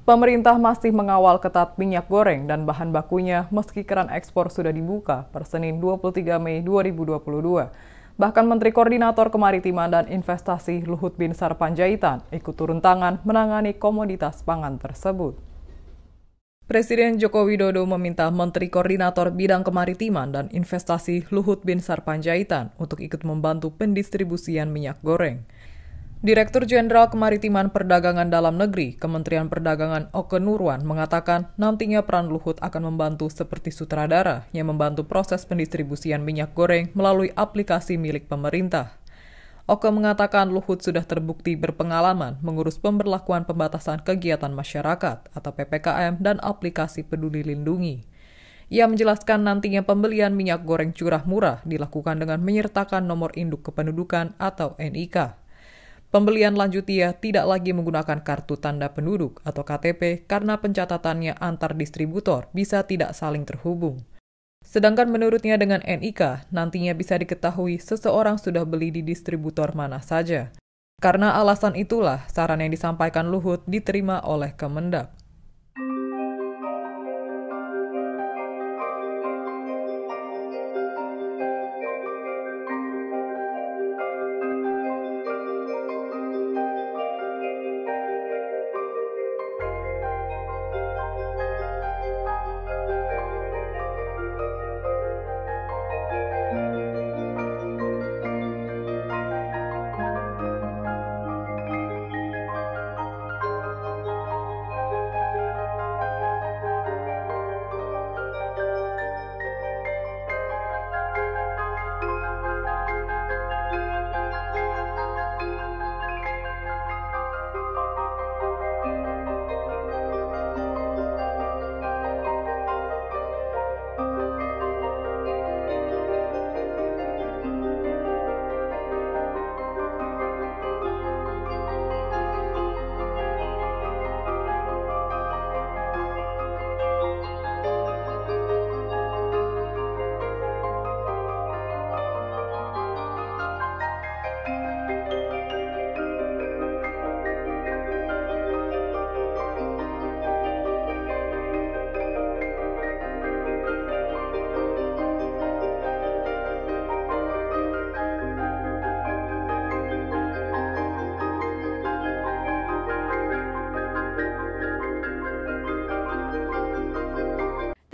Pemerintah masih mengawal ketat minyak goreng dan bahan bakunya meski keran ekspor sudah dibuka per Senin 23 Mei 2022. Bahkan Menteri Koordinator Kemaritiman dan Investasi Luhut Binsar Panjaitan ikut turun tangan menangani komoditas pangan tersebut. Presiden Joko Widodo meminta Menteri Koordinator Bidang Kemaritiman dan Investasi Luhut Binsar Panjaitan untuk ikut membantu pendistribusian minyak goreng. Direktur Jenderal Kemaritiman Perdagangan Dalam Negeri, Kementerian Perdagangan Oke Nurwan mengatakan nantinya peran Luhut akan membantu seperti sutradara yang membantu proses pendistribusian minyak goreng melalui aplikasi milik pemerintah. Oke mengatakan Luhut sudah terbukti berpengalaman mengurus pemberlakuan pembatasan kegiatan masyarakat atau PPKM dan aplikasi Peduli Lindungi. Ia menjelaskan nantinya pembelian minyak goreng curah murah dilakukan dengan menyertakan nomor induk kependudukan atau NIK. Pembelian lanjutia tidak lagi menggunakan kartu tanda penduduk atau KTP karena pencatatannya antar distributor bisa tidak saling terhubung. Sedangkan menurutnya dengan NIK, nantinya bisa diketahui seseorang sudah beli di distributor mana saja. Karena alasan itulah, saran yang disampaikan Luhut diterima oleh Kemendak.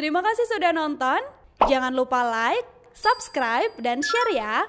Terima kasih sudah nonton. Jangan lupa like, subscribe, dan share ya.